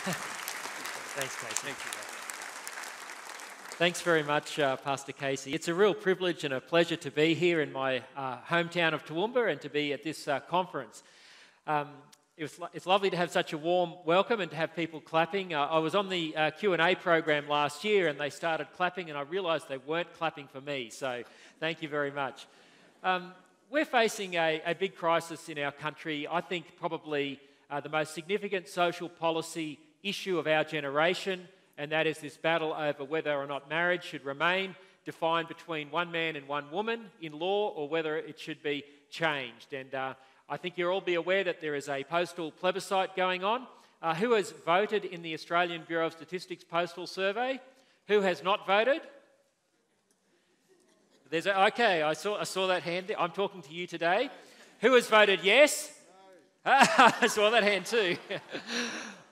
Thanks, Casey. Thank you. Thanks very much, Pastor Casey. It's a real privilege and a pleasure to be here in my hometown of Toowoomba and to be at this conference. It's lovely to have such a warm welcome and to have people clapping. I was on the Q&A program last year and they started clapping and I realised they weren't clapping for me, so thank you very much. We're facing a big crisis in our country. I think probably the most significant social policy issue of our generation, and that is this battle over whether or not marriage should remain defined between one man and one woman in law or whether it should be changed. And I think you'll all be aware that there is a postal plebiscite going on. Who has voted in the Australian Bureau of Statistics postal survey? Who has not voted? Okay, I saw that hand there. I'm talking to you today. Who has voted yes? No. I saw that hand too.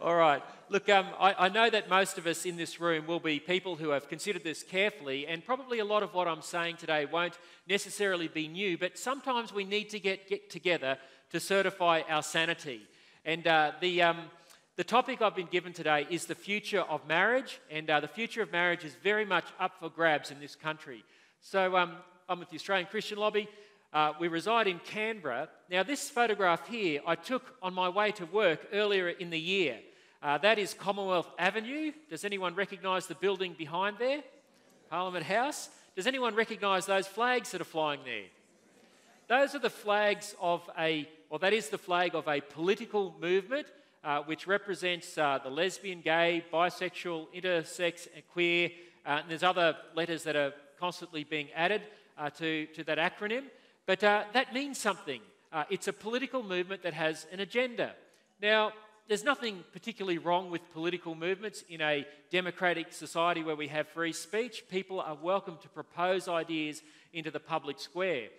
All right. Look, I know that most of us in this room will be people who have considered this carefully, and probably a lot of what I'm saying today won't necessarily be new, but sometimes we need to get together to certify our sanity. And the topic I've been given today is the future of marriage, and the future of marriage is very much up for grabs in this country. So I'm with the Australian Christian Lobby. We reside in Canberra. Now, this photograph here I took on my way to work earlier in the year. That is Commonwealth Avenue. Does anyone recognise the building behind there? Parliament House. Does anyone recognise those flags that are flying there? Those are the flags of that is the flag of a political movement which represents the lesbian, gay, bisexual, intersex and queer. And there's other letters that are constantly being added to that acronym. But that means something. It's a political movement that has an agenda. Now, there's nothing particularly wrong with political movements in a democratic society where we have free speech. People are welcome to propose ideas into the public square.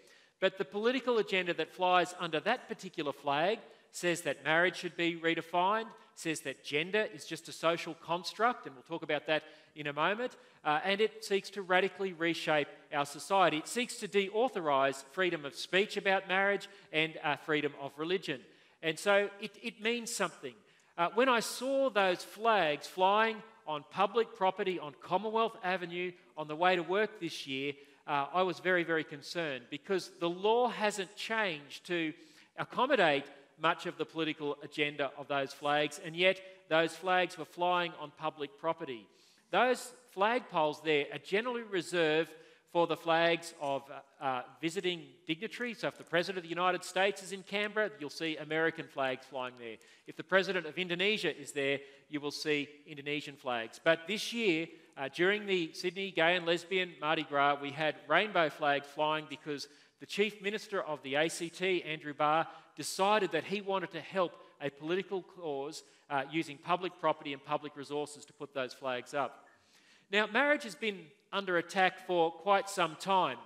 But the political agenda that flies under that particular flag says that marriage should be redefined, says that gender is just a social construct, and we'll talk about that in a moment, and it seeks to radically reshape our society. It seeks to deauthorise freedom of speech about marriage and freedom of religion. And so it means something. When I saw those flags flying on public property on Commonwealth Avenue on the way to work this year, I was very, very concerned because the law hasn't changed to accommodate much of the political agenda of those flags, and yet those flags were flying on public property. Those flagpoles there are generally reserved for the flags of visiting dignitaries. So if the President of the United States is in Canberra, you'll see American flags flying there. If the President of Indonesia is there, you will see Indonesian flags. But this year, during the Sydney Gay and Lesbian Mardi Gras, we had rainbow flags flying because the Chief Minister of the ACT, Andrew Barr, decided that he wanted to help a political cause using public property and public resources to put those flags up. Now, marriage has been under attack for quite some time.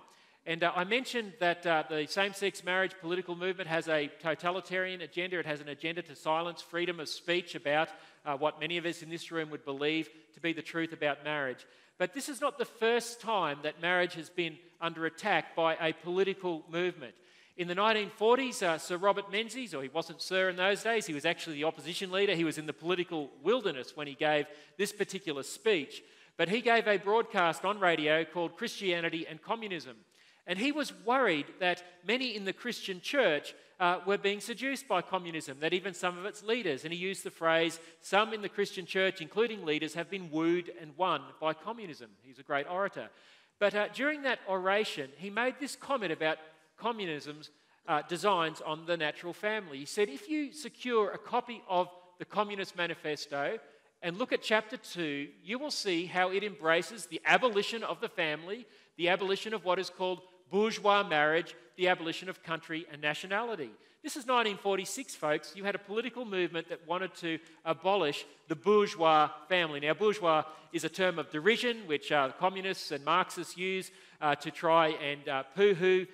And I mentioned that the same-sex marriage political movement has a totalitarian agenda. It has an agenda to silence freedom of speech about what many of us in this room would believe to be the truth about marriage. But this is not the first time that marriage has been under attack by a political movement. In the 1940s, Sir Robert Menzies, or he wasn't Sir in those days, he was actually the opposition leader. He was in the political wilderness when he gave this particular speech. But he gave a broadcast on radio called Christianity and Communism. And he was worried that many in the Christian church were being seduced by communism, that even some of its leaders, and he used the phrase, some in the Christian church, including leaders, have been wooed and won by communism. He's a great orator. But during that oration, he made this comment about communism's designs on the natural family. He said, if you secure a copy of the Communist Manifesto and look at chapter 2, you will see how it embraces the abolition of the family, the abolition of what is called bourgeois marriage, the abolition of country and nationality. This is 1946, folks. You had a political movement that wanted to abolish the bourgeois family. Now, bourgeois is a term of derision, which communists and Marxists use to try and poo-hoo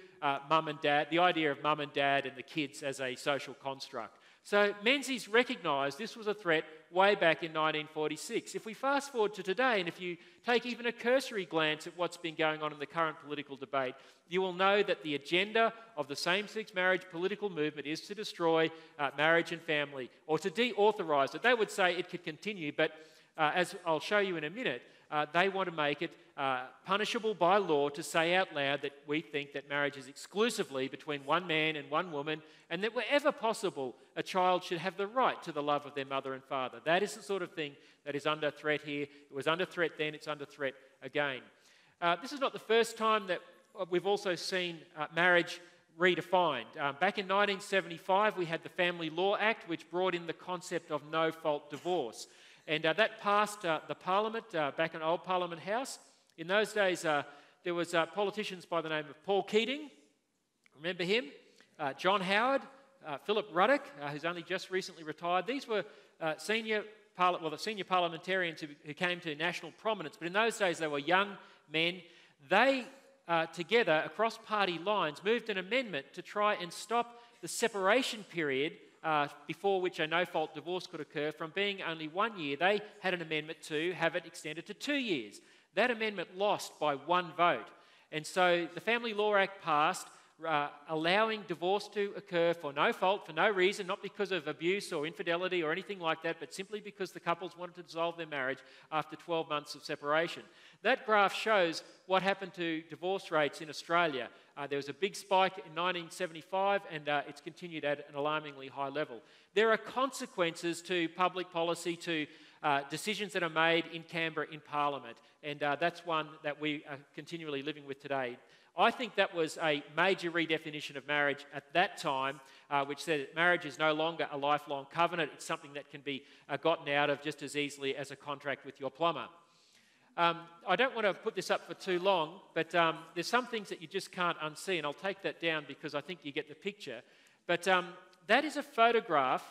mum and dad, the idea of mum and dad and the kids as a social construct. So Menzies recognised this was a threat way back in 1946. If we fast forward to today, and if you take even a cursory glance at what's been going on in the current political debate, you will know that the agenda of the same-sex marriage political movement is to destroy marriage and family, or to deauthorise it. They would say it could continue, but as I'll show you in a minute, they want to make it punishable by law to say out loud that we think that marriage is exclusively between one man and one woman, and that wherever possible, a child should have the right to the love of their mother and father. That is the sort of thing that is under threat here. It was under threat then, it's under threat again. This is not the first time that we've also seen marriage redefined. Back in 1975, we had the Family Law Act, which brought in the concept of no-fault divorce. And that passed the Parliament back in Old Parliament House. In those days, there was politicians by the name of Paul Keating, remember him? John Howard, Philip Ruddock, who's only just recently retired. These were the senior parliamentarians who came to national prominence, but in those days they were young men. They, together, across party lines, moved an amendment to try and stop the separation period before which a no-fault divorce could occur from being only 1 year. They had an amendment to have it extended to 2 years. That amendment lost by one vote. And so the Family Law Act passed, allowing divorce to occur for no fault, for no reason, not because of abuse or infidelity or anything like that, but simply because the couples wanted to dissolve their marriage after 12 months of separation. That graph shows what happened to divorce rates in Australia. There was a big spike in 1975, and it's continued at an alarmingly high level. There are consequences to public policy, to decisions that are made in Canberra in Parliament, and that's one that we are continually living with today. I think that was a major redefinition of marriage at that time, which said that marriage is no longer a lifelong covenant. It's something that can be gotten out of just as easily as a contract with your plumber. I don't want to put this up for too long, but there's some things that you just can't unsee, and I'll take that down because I think you get the picture. But that is a photograph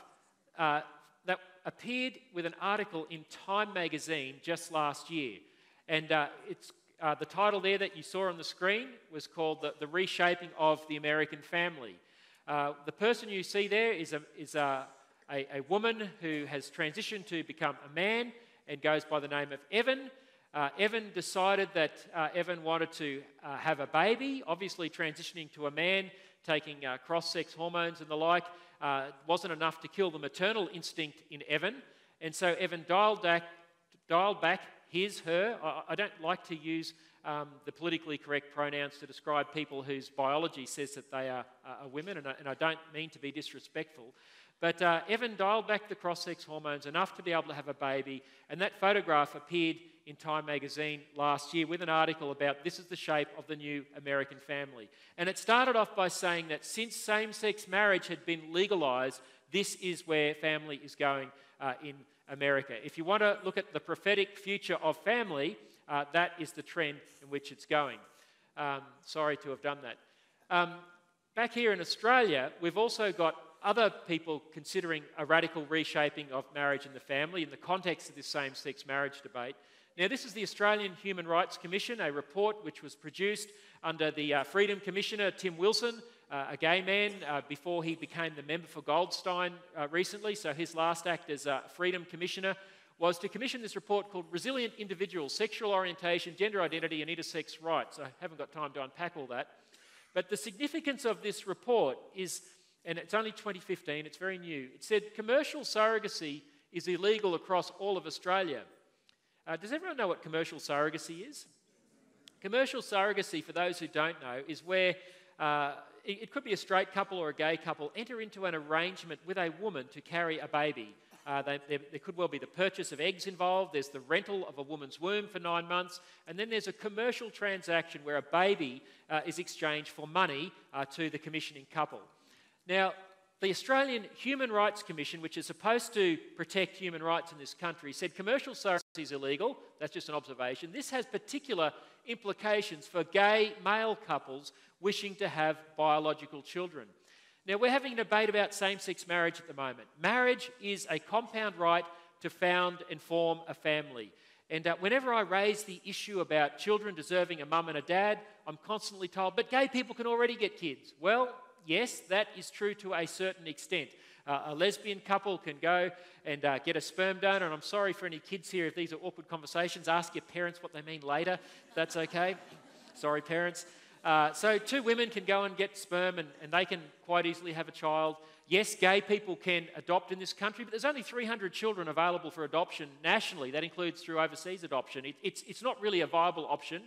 that appeared with an article in Time magazine just last year. And it's the title there that you saw on the screen was called The Reshaping of the American Family. The person you see there is a woman who has transitioned to become a man and goes by the name of Evan. Evan decided that Evan wanted to have a baby, obviously transitioning to a man, taking cross-sex hormones and the like. Wasn't enough to kill the maternal instinct in Evan, and so Evan dialed back his, her. I don't like to use the politically correct pronouns to describe people whose biology says that they are women, and I don't mean to be disrespectful. But Evan dialed back the cross-sex hormones enough to be able to have a baby, and that photograph appeared in Time magazine last year with an article about this is the shape of the new American family. And it started off by saying that since same-sex marriage had been legalised, this is where family is going in America. If you want to look at the prophetic future of family, that is the trend in which it's going. Sorry to have done that. Back here in Australia, we've also got other people considering a radical reshaping of marriage and the family in the context of this same-sex marriage debate. Now, this is the Australian Human Rights Commission, a report which was produced under the Freedom Commissioner, Tim Wilson, a gay man, before he became the member for Goldstein recently. So his last act as Freedom Commissioner was to commission this report called Resilient Individuals, Sexual Orientation, Gender Identity and Intersex Rights. I haven't got time to unpack all that. But the significance of this report is, and it's only 2015, it's very new, it said commercial surrogacy is illegal across all of Australia. Does everyone know what commercial surrogacy is? Commercial surrogacy, for those who don't know, is where it could be a straight couple or a gay couple enter into an arrangement with a woman to carry a baby. There could well be the purchase of eggs involved, there's the rental of a woman's womb for 9 months, and then there's a commercial transaction where a baby is exchanged for money to the commissioning couple. Now, the Australian Human Rights Commission, which is supposed to protect human rights in this country, said commercial surrogacy is illegal. That's just an observation. This has particular implications for gay male couples wishing to have biological children. Now, we're having a debate about same-sex marriage at the moment. Marriage is a compound right to found and form a family. And whenever I raise the issue about children deserving a mum and a dad, I'm constantly told, but gay people can already get kids. Well, yes, that is true to a certain extent. A lesbian couple can go and get a sperm donor. And I'm sorry for any kids here if these are awkward conversations. Ask your parents what they mean later. That's okay. Sorry, parents. So two women can go and get sperm and they can quite easily have a child. Yes, gay people can adopt in this country, but there's only 300 children available for adoption nationally. That includes through overseas adoption. It's not really a viable option.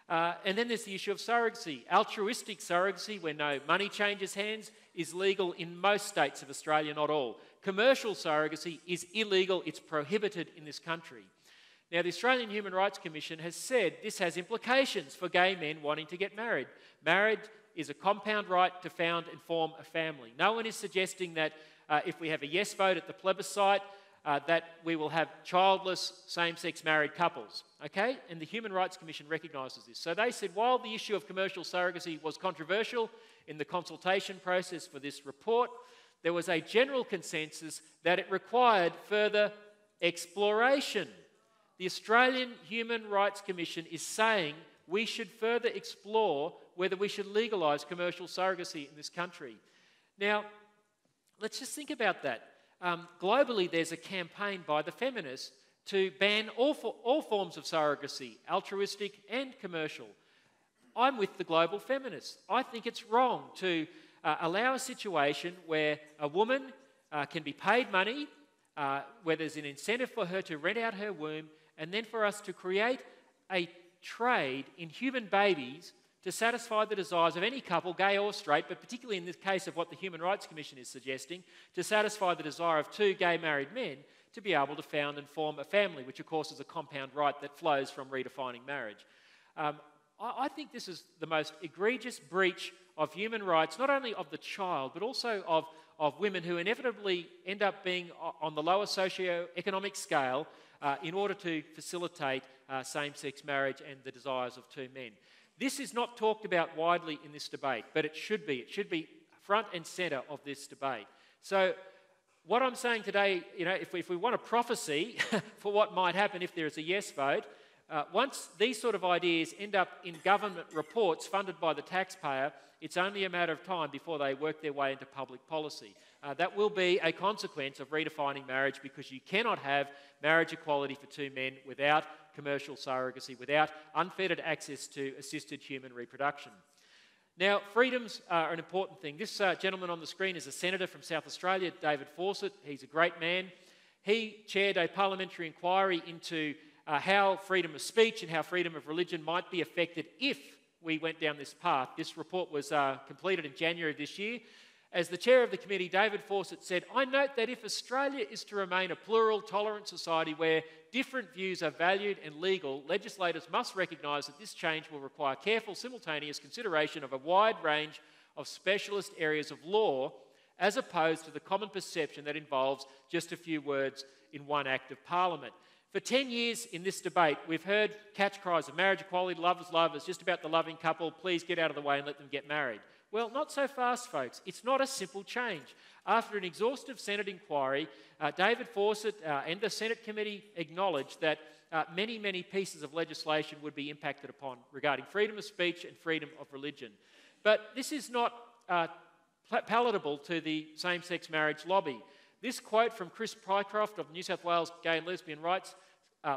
And then there's the issue of surrogacy. Altruistic surrogacy, where no money changes hands, is legal in most states of Australia, not all. Commercial surrogacy is illegal. It's prohibited in this country. Now, the Australian Human Rights Commission has said this has implications for gay men wanting to get married. Marriage is a compound right to found and form a family. No one is suggesting that if we have a yes vote at the plebiscite, that we will have childless same-sex married couples, okay? And the Human Rights Commission recognises this. So they said while the issue of commercial surrogacy was controversial in the consultation process for this report, there was a general consensus that it required further exploration. The Australian Human Rights Commission is saying we should further explore whether we should legalise commercial surrogacy in this country. Now, let's just think about that. Globally, there's a campaign by the feminists to ban all forms of surrogacy, altruistic and commercial. I'm with the global feminists. I think it's wrong to allow a situation where a woman can be paid money, where there's an incentive for her to rent out her womb, and then for us to create a trade in human babies to satisfy the desires of any couple, gay or straight, but particularly in this case of what the Human Rights Commission is suggesting, to satisfy the desire of two gay married men to be able to found and form a family, which of course is a compound right that flows from redefining marriage. I think this is the most egregious breach of human rights, not only of the child, but also of women who inevitably end up being on the lower socio-economic scale in order to facilitate same-sex marriage and the desires of two men. This is not talked about widely in this debate, but it should be. It should be front and centre of this debate. So what I'm saying today, if we want a prophecy for what might happen if there is a yes vote, once these sort of ideas end up in government reports funded by the taxpayer, it's only a matter of time before they work their way into public policy. That will be a consequence of redefining marriage, because you cannot have marriage equality for two men without commercial surrogacy, without unfettered access to assisted human reproduction. Now, freedoms are an important thing. This gentleman on the screen is a senator from South Australia, David Fawcett. He's a great man. He chaired a parliamentary inquiry into how freedom of speech and how freedom of religion might be affected if we went down this path. This report was completed in January of this year. As the chair of the committee, David Fawcett said, "I note that if Australia is to remain a plural, tolerant society where different views are valued and legal, legislators must recognise that this change will require careful, simultaneous consideration of a wide range of specialist areas of law, as opposed to the common perception that involves just a few words in one act of Parliament." For 10 years in this debate, we've heard catch cries of marriage equality, love is love, it's just about the loving couple, please get out of the way and let them get married. Well, not so fast, folks. It's not a simple change. After an exhaustive Senate inquiry, David Fawcett and the Senate committee acknowledged that many, many pieces of legislation would be impacted upon regarding freedom of speech and freedom of religion. But this is not palatable to the same-sex marriage lobby. This quote from Chris Pycroft of New South Wales Gay and Lesbian Rights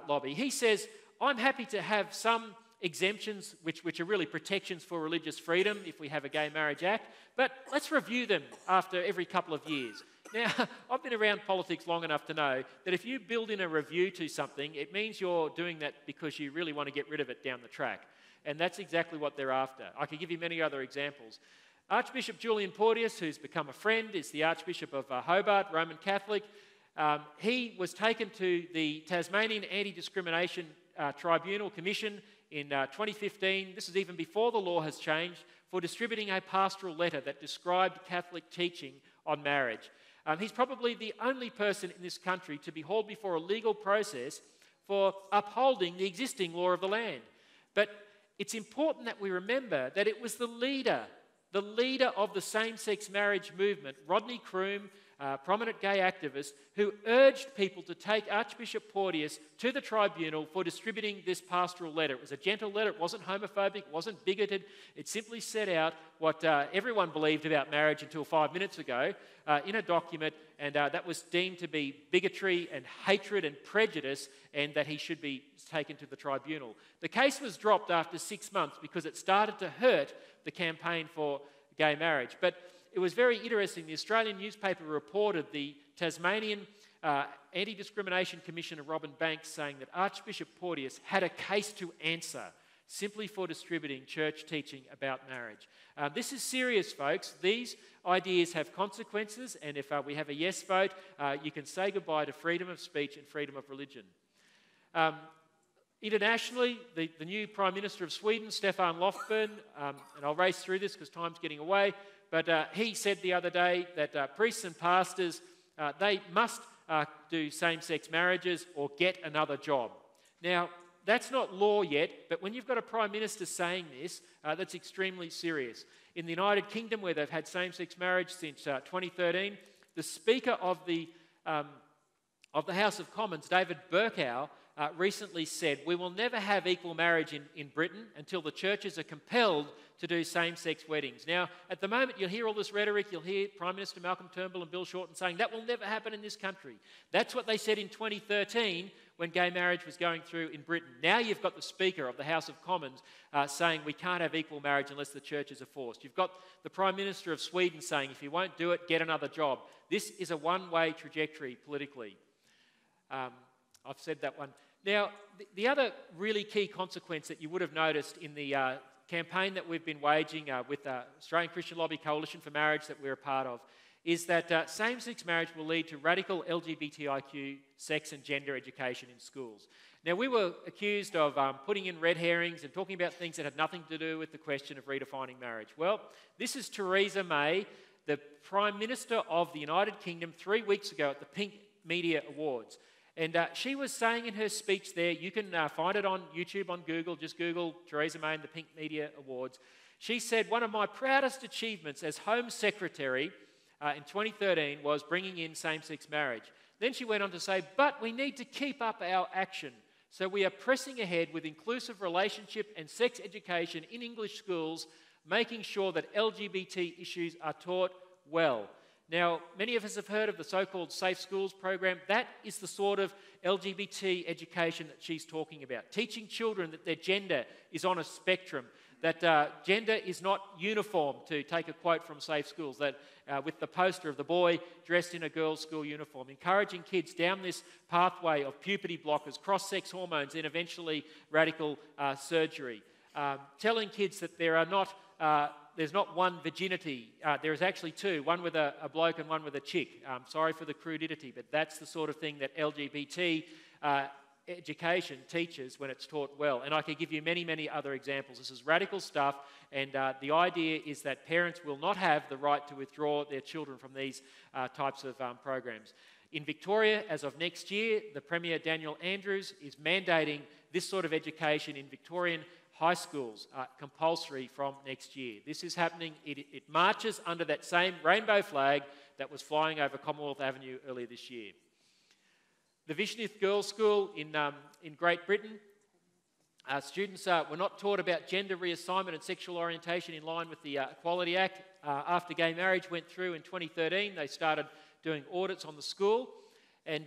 Lobby, he says, "I'm happy to have some exemptions which are really protections for religious freedom if we have a Gay Marriage Act, but let's review them after every couple of years." Now, I've been around politics long enough to know that if you build in a review to something, it means you're doing that because you really want to get rid of it down the track. And that's exactly what they're after. I could give you many other examples. Archbishop Julian Porteous, who's become a friend, is the Archbishop of Hobart, Roman Catholic. He was taken to the Tasmanian Anti-Discrimination Tribunal Commission in 2015. This is even before the law has changed, for distributing a pastoral letter that described Catholic teaching on marriage. He's probably the only person in this country to be hauled before a legal process for upholding the existing law of the land. But it's important that we remember that it was the leader of the same-sex marriage movement, Rodney Croome, prominent gay activist, who urged people to take Archbishop Porteous to the tribunal for distributing this pastoral letter. It was a gentle letter, it wasn't homophobic, it wasn't bigoted, it simply set out what everyone believed about marriage until 5 minutes ago in a document, and that was deemed to be bigotry and hatred and prejudice, and that he should be taken to the tribunal. The case was dropped after 6 months because it started to hurt the campaign for gay marriage. But it was very interesting. The Australian newspaper reported the Tasmanian Anti-Discrimination Commissioner Robin Banks saying that Archbishop Porteous had a case to answer simply for distributing church teaching about marriage. This is serious, folks. These ideas have consequences, and if we have a yes vote, you can say goodbye to freedom of speech and freedom of religion. Internationally, the new Prime Minister of Sweden, Stefan Löfven, and I'll race through this because time's getting away, but he said the other day that priests and pastors, they must do same-sex marriages or get another job. Now, that's not law yet, but when you've got a Prime Minister saying this, that's extremely serious. In the United Kingdom, where they've had same-sex marriage since 2013, the Speaker of the House of Commons, David Bercow, recently said, "We will never have equal marriage in Britain until the churches are compelled to do same-sex weddings." Now, at the moment, you'll hear all this rhetoric. You'll hear Prime Minister Malcolm Turnbull and Bill Shorten saying that will never happen in this country. That's what they said in 2013 when gay marriage was going through in Britain. Now you've got the Speaker of the House of Commons saying we can't have equal marriage unless the churches are forced. You've got the Prime Minister of Sweden saying if you won't do it, get another job. This is a one-way trajectory politically. I've said that one. Now, the other really key consequence that you would have noticed in the campaign that we've been waging with the Australian Christian Lobby Coalition for Marriage that we're a part of is that same-sex marriage will lead to radical LGBTIQ sex and gender education in schools. Now, we were accused of putting in red herrings and talking about things that had nothing to do with the question of redefining marriage. Well, this is Theresa May, the Prime Minister of the United Kingdom, 3 weeks ago at the Pink Media Awards. And she was saying in her speech there, you can find it on YouTube, on Google, just Google Theresa May and the Pink Media Awards. She said, "One of my proudest achievements as Home Secretary in 2013 was bringing in same-sex marriage." Then she went on to say, "But we need to keep up our action. So we are pressing ahead with inclusive relationship and sex education in English schools, making sure that LGBT issues are taught well." Now, many of us have heard of the so-called Safe Schools program. That is the sort of LGBT education that she's talking about. Teaching children that their gender is on a spectrum, that gender is not uniform, to take a quote from Safe Schools, that with the poster of the boy dressed in a girl's school uniform, encouraging kids down this pathway of puberty blockers, cross-sex hormones, and eventually radical surgery. Telling kids that there's not one virginity, there is actually two, one with a bloke and one with a chick. Sorry for the crudity, but that's the sort of thing that LGBT education teaches when it's taught well. And I could give you many, many other examples. This is radical stuff, and the idea is that parents will not have the right to withdraw their children from these types of programs. In Victoria, as of next year, the Premier Daniel Andrews is mandating this sort of education in Victorian high schools compulsory from next year. This is happening. It marches under that same rainbow flag that was flying over Commonwealth Avenue earlier this year. The Vishnith Girls' School in Great Britain, students were not taught about gender reassignment and sexual orientation in line with the Equality Act. After gay marriage went through in 2013, they started doing audits on the school, and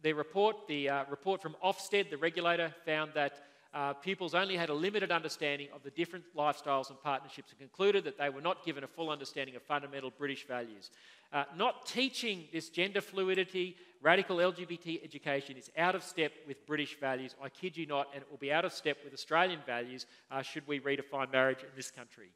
the report from Ofsted, the regulator, found that pupils only had a limited understanding of the different lifestyles and partnerships, and concluded that they were not given a full understanding of fundamental British values. Not teaching this gender fluidity, radical LGBT education is out of step with British values. I kid you not, and it will be out of step with Australian values should we redefine marriage in this country.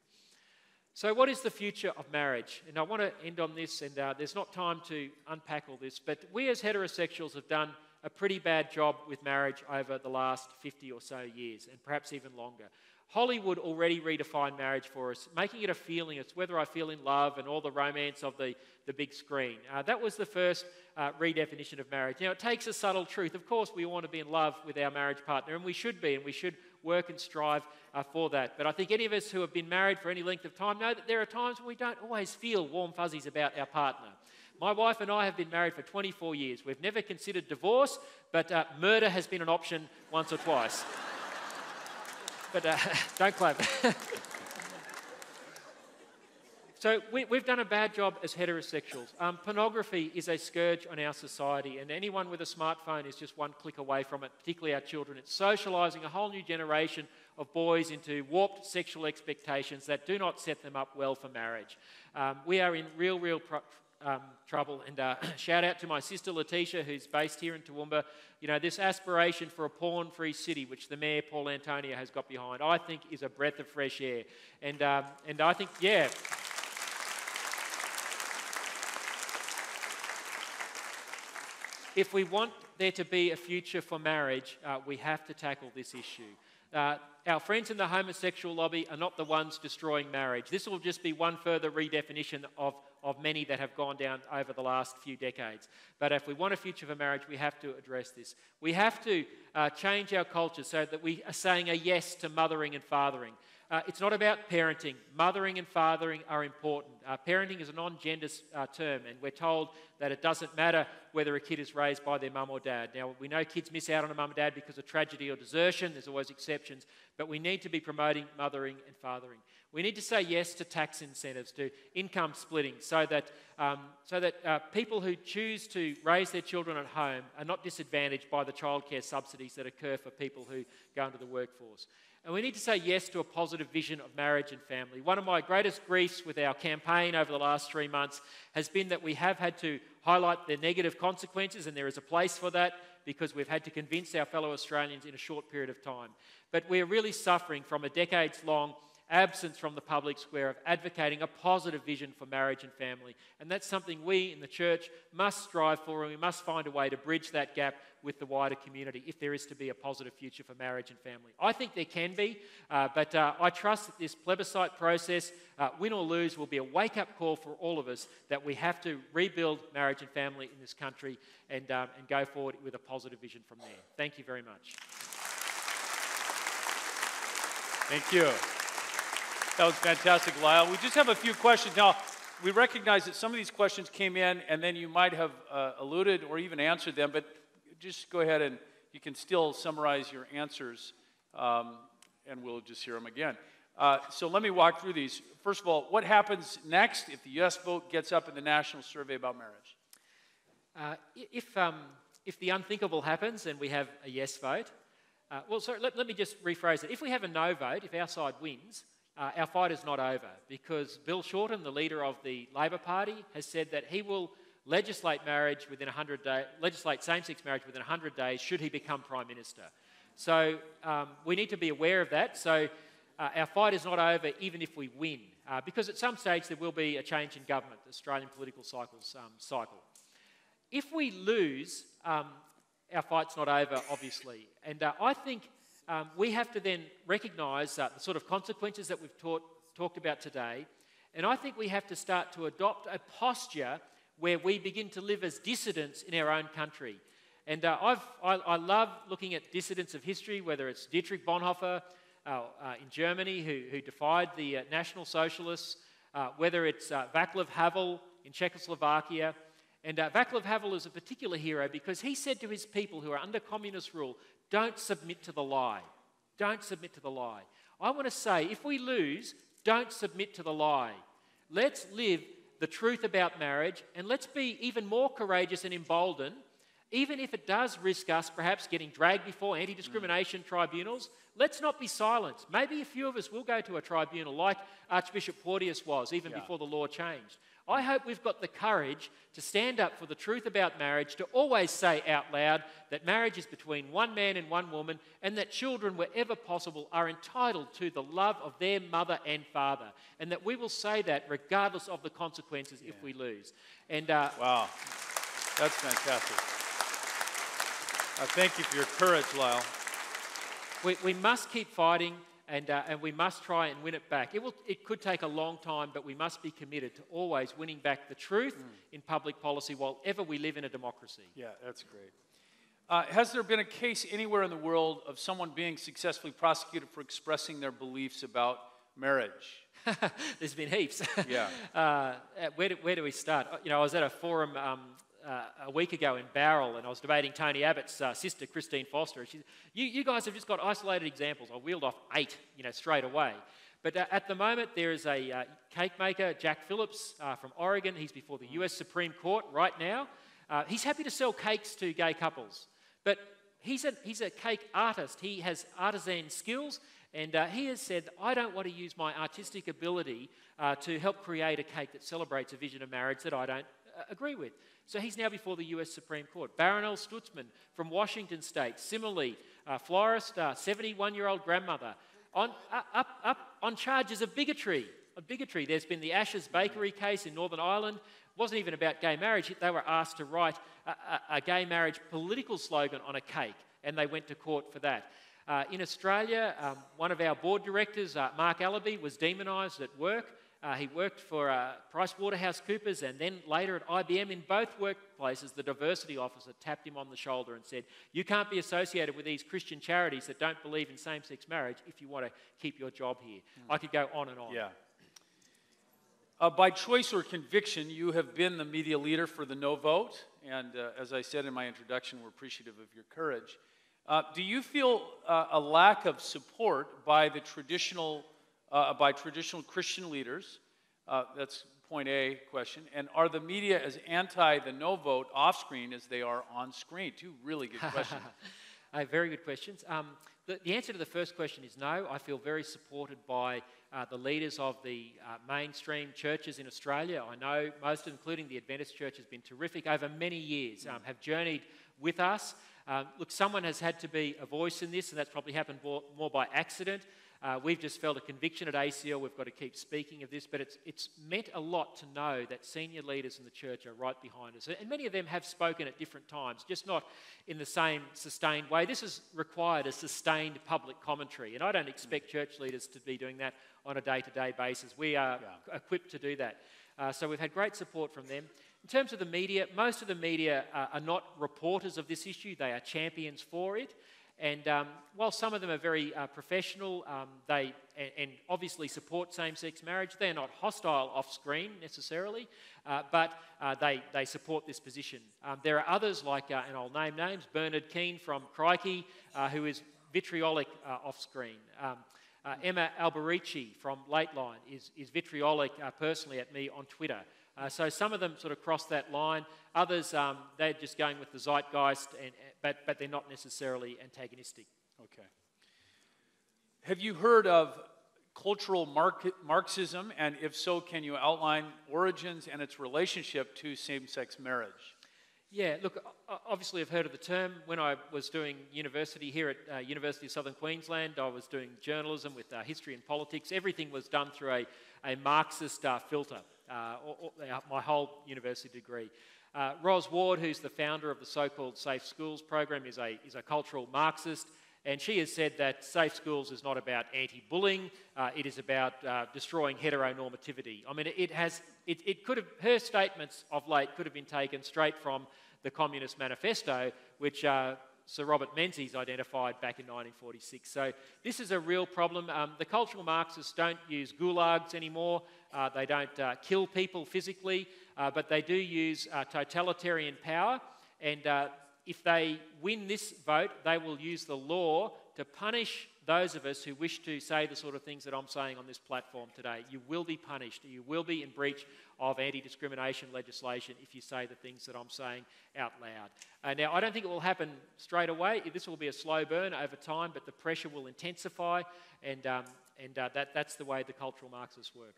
So what is the future of marriage? And I want to end on this, and there's not time to unpack all this, but we as heterosexuals have done a pretty bad job with marriage over the last 50 or so years, and perhaps even longer. Hollywood already redefined marriage for us, making it a feeling. It's whether I feel in love and all the romance of the big screen. That was the first redefinition of marriage. Now, it takes a subtle truth. Of course, we want to be in love with our marriage partner, and we should be, and we should work and strive for that. But I think any of us who have been married for any length of time know that there are times when we don't always feel warm fuzzies about our partner. My wife and I have been married for 24 years. We've never considered divorce, but murder has been an option once or twice. But don't clap. So we've done a bad job as heterosexuals. Pornography is a scourge on our society, and anyone with a smartphone is just one click away from it, particularly our children. It's socialising a whole new generation of boys into warped sexual expectations that do not set them up well for marriage. We are in real trouble, and shout out to my sister Letitia, who's based here in Toowoomba. You know, this aspiration for a porn-free city, which the Mayor, Paul Antonio, has got behind, I think is a breath of fresh air. And I think, yeah... If we want there to be a future for marriage, we have to tackle this issue. Our friends in the homosexual lobby are not the ones destroying marriage. This will just be one further redefinition of many that have gone down over the last few decades. But if we want a future for marriage, we have to address this. We have to change our culture so that we are saying a yes to mothering and fathering. It's not about parenting. Mothering and fathering are important. Parenting is a non-gender term, and we're told that it doesn't matter whether a kid is raised by their mum or dad. Now, we know kids miss out on a mum and dad because of tragedy or desertion. There's always exceptions. But we need to be promoting mothering and fathering. We need to say yes to tax incentives, to income splitting, so that people who choose to raise their children at home are not disadvantaged by the childcare subsidies that occur for people who go into the workforce. And we need to say yes to a positive vision of marriage and family. One of my greatest griefs with our campaign over the last 3 months has been that we have had to highlight the negative consequences, and there is a place for that because we've had to convince our fellow Australians in a short period of time. But we're really suffering from a decades-long absence from the public square of advocating a positive vision for marriage and family. And that's something we in the church must strive for, and we must find a way to bridge that gap with the wider community if there is to be a positive future for marriage and family. I think there can be, but I trust that this plebiscite process, win or lose, will be a wake-up call for all of us that we have to rebuild marriage and family in this country and go forward with a positive vision from there. Thank you very much. Thank you. That was fantastic, Lyle. We just have a few questions. Now, we recognize that some of these questions came in and then you might have alluded or even answered them, but just go ahead and you can still summarize your answers and we'll just hear them again. So let me walk through these. First of all, what happens next if the U.S. vote gets up in the national survey about marriage? If the unthinkable happens and we have a yes vote, let me just rephrase it. If we have a no vote, if our side wins, our fight is not over, because Bill Shorten, the leader of the Labor Party, has said that he will legislate marriage within 100 days, legislate same-sex marriage within 100 days should he become Prime Minister. So we need to be aware of that. So our fight is not over even if we win, because at some stage there will be a change in government. The Australian political cycles cycle. If we lose, our fight's not over, obviously. And I think we have to then recognise the sort of consequences that we've talked about today, and I think we have to start to adopt a posture where we begin to live as dissidents in our own country. And I love looking at dissidents of history, whether it's Dietrich Bonhoeffer in Germany, who defied the National Socialists, whether it's Václav Havel in Czechoslovakia. And Václav Havel is a particular hero because he said to his people who are under communist rule, don't submit to the lie. Don't submit to the lie. I want to say, if we lose, don't submit to the lie. Let's live the truth about marriage, and let's be even more courageous and emboldened, even if it does risk us perhaps getting dragged before anti-discrimination tribunals. Let's not be silent. Maybe a few of us will go to a tribunal like Archbishop Porteous was, even before the law changed. I hope we've got the courage to stand up for the truth about marriage, to always say out loud that marriage is between one man and one woman, and that children, wherever possible, are entitled to the love of their mother and father, and that we will say that regardless of the consequences if we lose. And wow, that's fantastic. Thank you for your courage, Lyle. We must keep fighting. And we must try and win it back. It could take a long time, but we must be committed to always winning back the truth in public policy while ever we live in a democracy. Yeah, that's great. Has there been a case anywhere in the world of someone being successfully prosecuted for expressing their beliefs about marriage? There's been heaps. Yeah. Where do we start? I was at a forum a week ago in Barrel, and I was debating Tony Abbott's sister, Christine Foster. She said, you guys have just got isolated examples. I wheeled off 8, straight away. But at the moment, there is a cake maker, Jack Phillips, from Oregon. He's before the US Supreme Court right now. He's happy to sell cakes to gay couples, but he's a cake artist. He has artisan skills, and he has said, I don't want to use my artistic ability to help create a cake that celebrates a vision of marriage that I don't agree with. So he's now before the US Supreme Court. Baronelle Stutzman from Washington State, similarly, florist, 71-year-old grandmother, up on charges of bigotry. There's been the Ashes Bakery case in Northern Ireland. It wasn't even about gay marriage. They were asked to write a gay marriage political slogan on a cake, and they went to court for that. In Australia, one of our board directors, Mark Allaby, was demonised at work. He worked for PricewaterhouseCoopers and then later at IBM. In both workplaces, the diversity officer tapped him on the shoulder and said, you can't be associated with these Christian charities that don't believe in same-sex marriage if you want to keep your job here. I could go on and on. Yeah. By choice or conviction, you have been the media leader for the no vote, and as I said in my introduction, we're appreciative of your courage. Do you feel a lack of support by the traditional Christian leaders? That's point A question. And are the media as anti the no vote off screen as they are on screen? 2 really good questions. Very good questions. The answer to the first question is no. I feel very supported by the leaders of the mainstream churches in Australia. I know most, including the Adventist Church, has been terrific over many years, have journeyed with us. Look, someone has had to be a voice in this, and that's probably happened more by accident. We've just felt a conviction at ACL. We've got to keep speaking of this, but it's meant a lot to know that senior leaders in the church are right behind us. And many of them have spoken at different times, just not in the same sustained way. This has required a sustained public commentary, and I don't expect church leaders to be doing that on a day-to-day basis. We are equipped to do that. So we've had great support from them. In terms of the media, most of the media are not reporters of this issue. They are champions for it. And while some of them are very professional, they obviously support same-sex marriage. They're not hostile off-screen necessarily, but they support this position. There are others like, and I'll name names, Bernard Keane from Crikey, who is vitriolic off-screen. Emma Alberici from Lateline is vitriolic personally at me on Twitter. So some of them sort of cross that line. Others, they're just going with the zeitgeist, but they're not necessarily antagonistic. Okay. Have you heard of cultural Marxism? And if so, can you outline origins and its relationship to same-sex marriage? Yeah, look, obviously I've heard of the term. When I was doing university here at University of Southern Queensland, I was doing journalism with history and politics. Everything was done through a Marxist filter, my whole university degree. Ros Ward, who's the founder of the so-called Safe Schools program, is a cultural Marxist, and she has said that safe schools is not about anti-bullying, it is about destroying heteronormativity. I mean, it could have, her statements of late could have been taken straight from the Communist Manifesto, which Sir Robert Menzies identified back in 1946. So this is a real problem. The cultural Marxists don't use gulags anymore. They don't kill people physically, but they do use totalitarian power. And if they win this vote, they will use the law to punish those of us who wish to say the sort of things that I'm saying on this platform today. You will be punished. You will be in breach of anti-discrimination legislation if you say the things that I'm saying out loud. Now, I don't think it will happen straight away. This will be a slow burn over time, but the pressure will intensify, and that's the way the cultural Marxists work.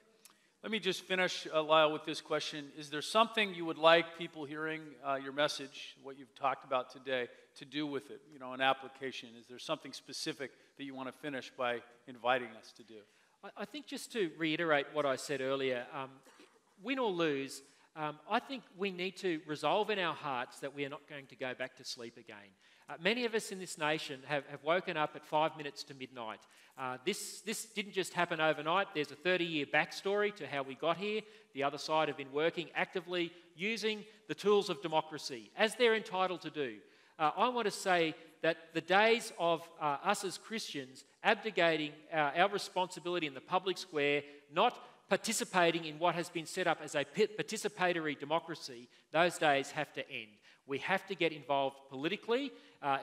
Let me just finish, Lyle, with this question. Is there something you would like people hearing your message, what you've talked about today, to do with it, an application? Is there something specific that you want to finish by inviting us to do? I think just to reiterate what I said earlier, win or lose, I think we need to resolve in our hearts that we are not going to go back to sleep again. Many of us in this nation have woken up at 5 minutes to midnight. This didn't just happen overnight. There's a 30-year backstory to how we got here. The other side have been working actively, using the tools of democracy, as they're entitled to do. I want to say that the days of us as Christians abdicating our responsibility in the public square, not participating in what has been set up as a participatory democracy, those days have to end. We have to get involved politically. Our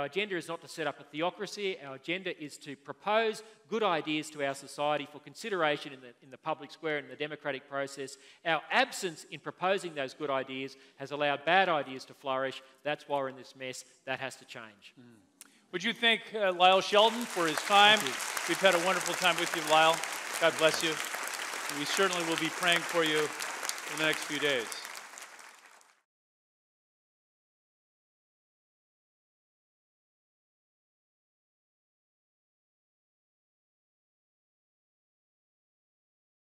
agenda is not to set up a theocracy. Our agenda is to propose good ideas to our society for consideration in the public square and the democratic process. Our absence in proposing those good ideas has allowed bad ideas to flourish. That's why we're in this mess. That has to change. Would you thank Lyle Shelton for his time? We've had a wonderful time with you, Lyle. God bless you. We certainly will be praying for you in the next few days.